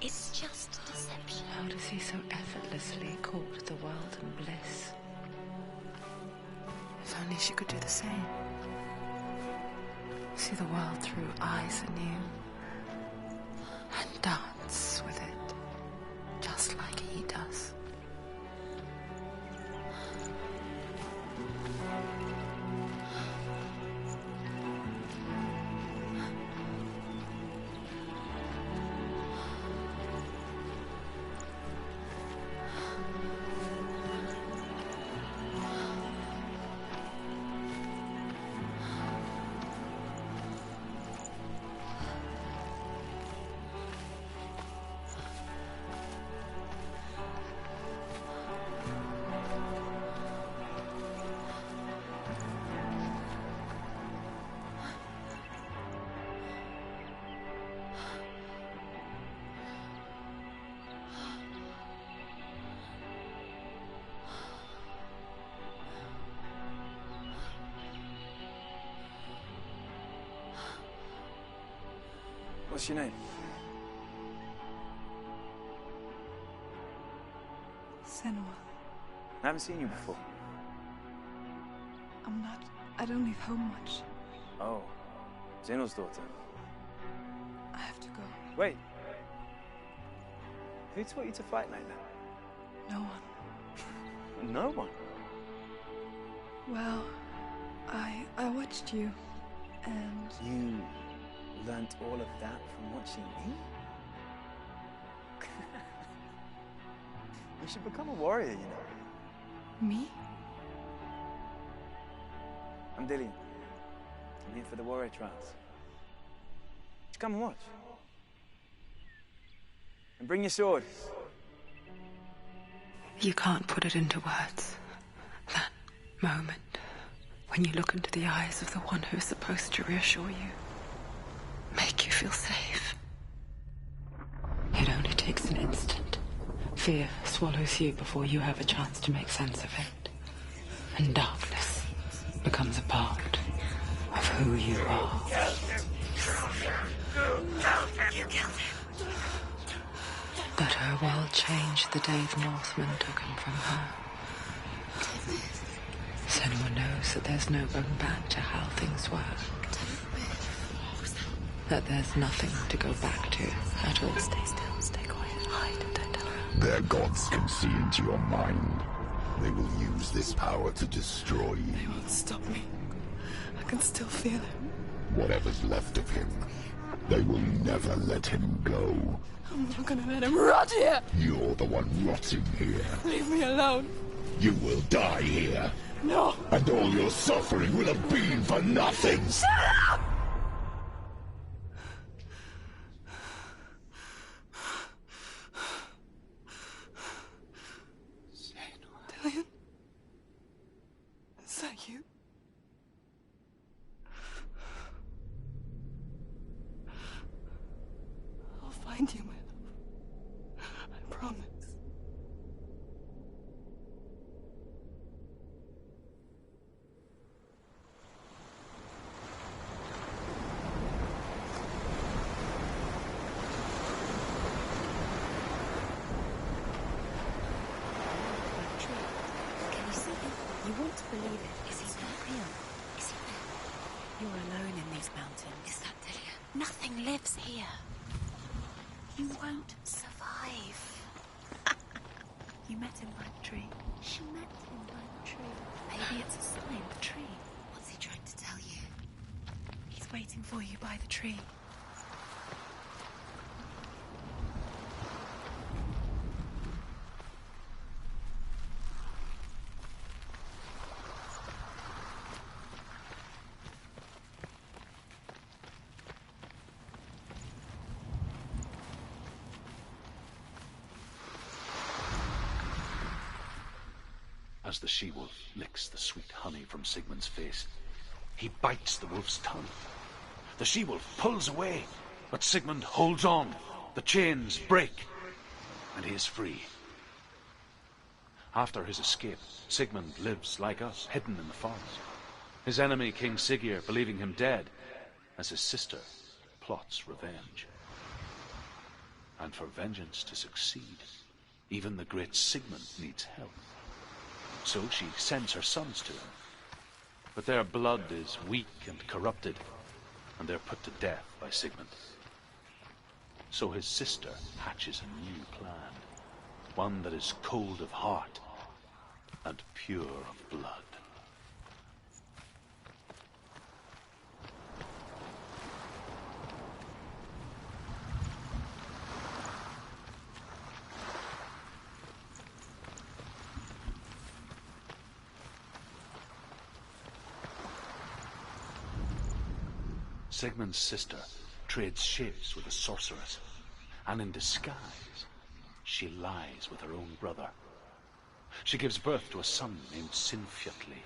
It's just deception. How does he so effortlessly court the world and bliss? If only she could do the same. See the world through eyes anew. And dance with it, just like he does. What's your name? Senua. I haven't seen you before. I don't leave home much. Oh, Zenua's daughter. I have to go. Wait. Who taught you to fight like that? No one. No one? Well, I watched you, and... You learnt all of that from watching me? You should become a warrior, you know. Me? I'm Dillian. I'm here for the warrior trials. Just come and watch. And bring your sword. You can't put it into words. That moment when you look into the eyes of the one who is supposed to reassure you, make you feel safe. It only takes an instant. Fear swallows you before you have a chance to make sense of it. And darkness becomes a part of who you are. You killed him. But her world changed the day the Northmen took him from her. Senua knows that there's no going back to how things were. That there's nothing to go back to at all. Stay still, stay quiet, hide, don't tell her. Their gods can see into your mind. They will use this power to destroy you. They won't stop me. I can still feel him. Whatever's left of him, they will never let him go. I'm not gonna let him rot here! You're the one rotting here. Leave me alone. You will die here. No! And all your suffering will have been for nothing. Shut up! Dillian? Is that you? I'll find you, my love. I promise. Can you see him? You want to believe it. Is he not real? Is he real? You're alone in these mountains. Is that Dillian? Nothing lives here. You won't survive. You met him by the tree. She met him by the tree. Maybe it's a sign. The tree. What's he trying to tell you? He's waiting for you by the tree. As the she-wolf licks the sweet honey from Sigmund's face, he bites the wolf's tongue. The she-wolf pulls away, but Sigmund holds on. The chains break, and he is free. After his escape, Sigmund lives like us, hidden in the forest. His enemy, King Siggeir, believing him dead, as his sister plots revenge. And And for vengeance to succeed, even the great Sigmund needs help. So she sends her sons to him. But their blood is weak and corrupted, and they're put to death by Sigmund. So his sister hatches a new plan, one that is cold of heart and pure of blood. Sigmund's sister trades shapes with a sorceress, and in disguise, she lies with her own brother. She gives birth to a son named Sinfjotli.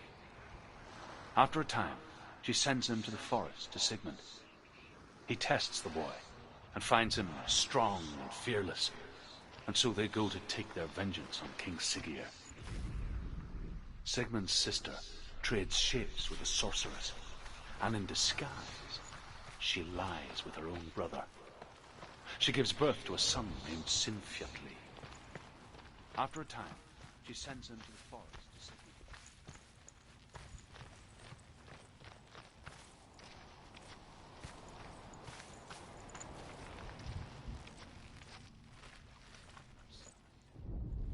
After a time, she sends him to the forest to Sigmund. He tests the boy and finds him strong and fearless, and so they go to take their vengeance on King Siggeir. Sigmund's sister trades shapes with a sorceress, and in disguise, she lies with her own brother. She gives birth to a son named Sinfjotli. After a time, she sends him to the forest to Sigmund.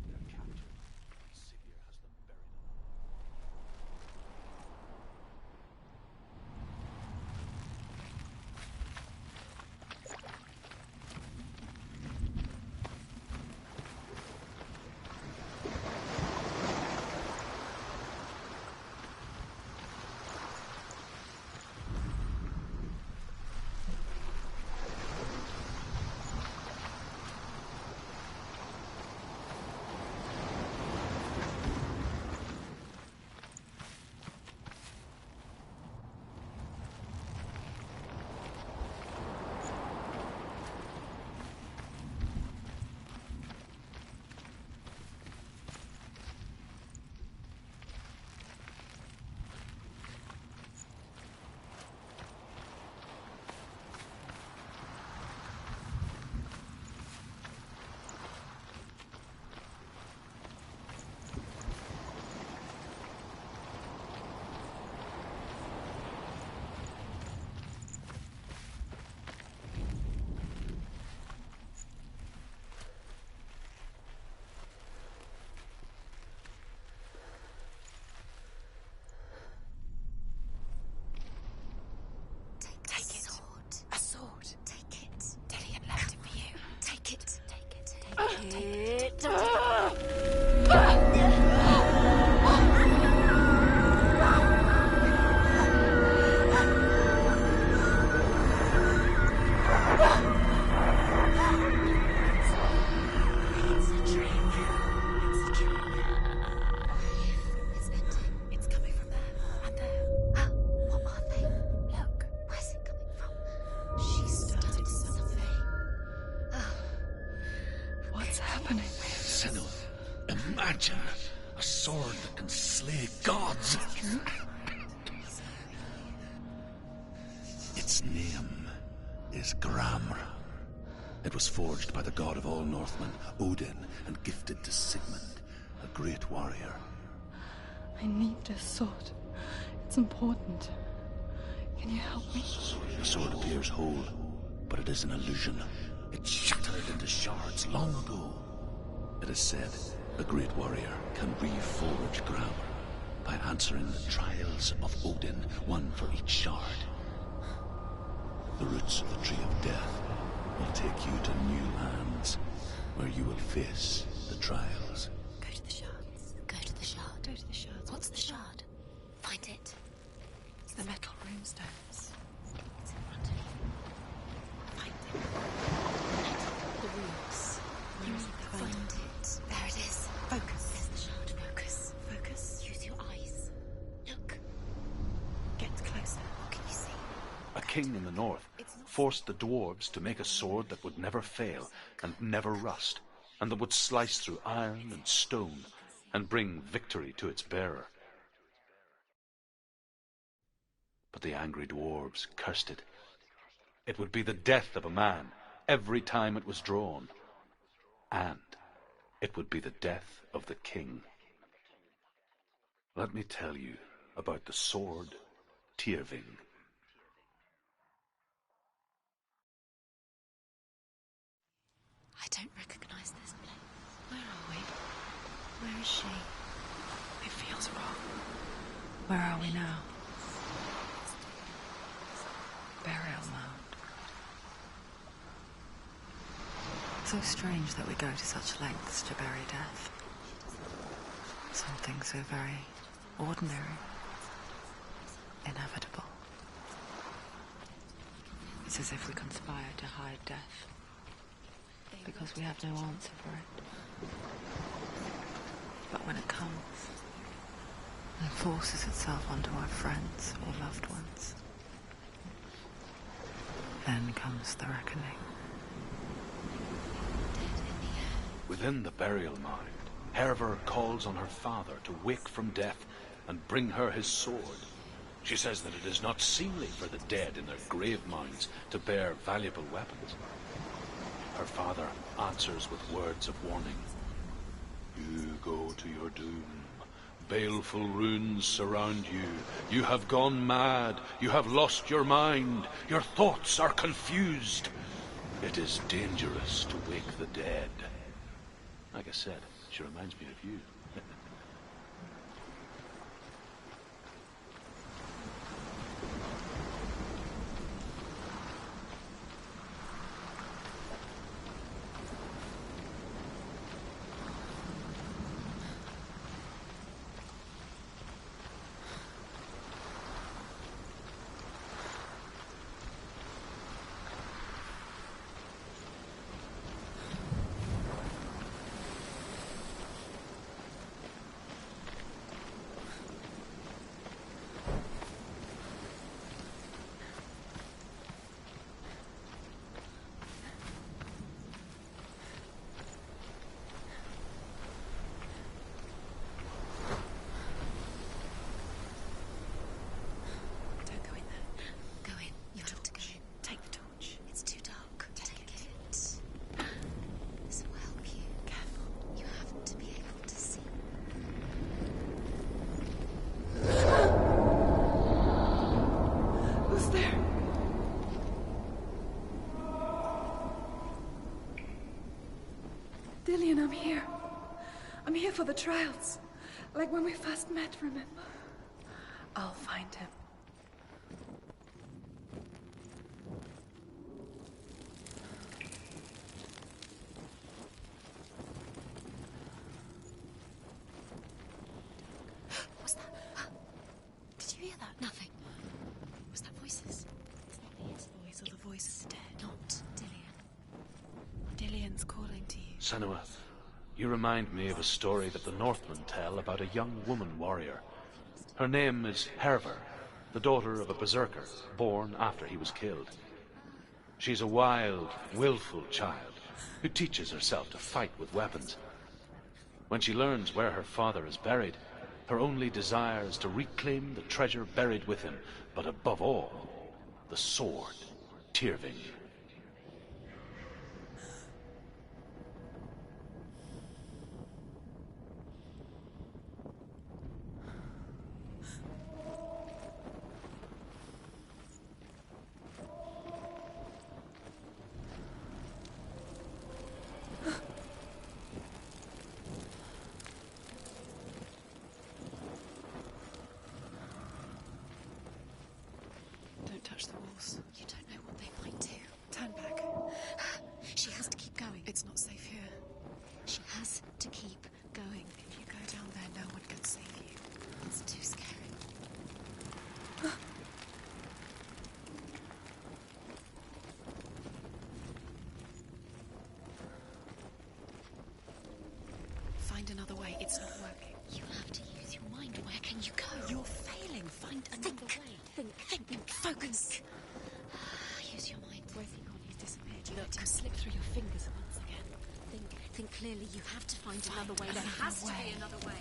They're captured, and Siggeir has them buried alive. Senua, imagine a sword that can slay gods. Its name is Gramr. It was forged by the god of all Northmen, Odin, and gifted to Sigmund, a great warrior. I need this sword. It's important. Can you help me? The sword appears whole, but it is an illusion. It shattered into shards long ago. It is said a great warrior can reforge Gramr by answering the trials of Odin, one for each shard. The roots of the Tree of Death will take you to new lands, where you will face the trials. Go to the shards. Go to the shard. Go to the shards. What's the shard? Find it. It's the metal runestones. It's in front of you. Find it. The runes. Where is it? Find it. There it is. Focus. There's the shard. Focus. Focus. Use your eyes. Look. Get closer. What can you see? A king in the north forced the dwarves to make a sword that would never fail and never rust, and that would slice through iron and stone and bring victory to its bearer. But the angry dwarves cursed it. It would be the death of a man every time it was drawn, and it would be the death of the king. Let me tell you about the sword Tyrving. I don't recognize this place. Where are we? Where is she? It feels wrong. Where are we now? Burial mound. So strange that we go to such lengths to bury death. Something so very ordinary, inevitable. It's as if we conspire to hide death, because we have no answer for it. But when it comes, and forces itself onto our friends or loved ones, then comes the reckoning. Within the burial mound, Herver calls on her father to wake from death and bring her his sword. She says that it is not seemly for the dead in their grave mounds to bear valuable weapons. Her father answers with words of warning. You go to your doom. Baleful runes surround you. You have gone mad. You have lost your mind. Your thoughts are confused. It is dangerous to wake the dead. Like I said, she reminds me of you. Dillion, I'm here. I'm here for the trials. Like when we first met, remember? I'll find him. What's that? Did you hear that? Nothing. Was that voices? It's not his voice or the voice of the dead. Not Dillion. Dillion's calling to you. Senua, you remind me of a story that the Northmen tell about a young woman warrior. Her name is Herver, the daughter of a berserker, born after he was killed. She's a wild, willful child who teaches herself to fight with weapons. When she learns where her father is buried, her only desire is to reclaim the treasure buried with him, but above all, the sword, Tyrving. Don't touch the walls. You don't know what they might do. Turn back. She has to keep going. It's not safe here. She has to keep going. If you go down there, no one can save you. It's too scary. Find another way. It's not working. You have to use your mind. Where can you go? You're failing. Find another way. Think. Focus. Use your mind. Where's he gone? He's disappeared. You let him slip through your fingers once again. Think clearly. You have to find another way. There has to be another way.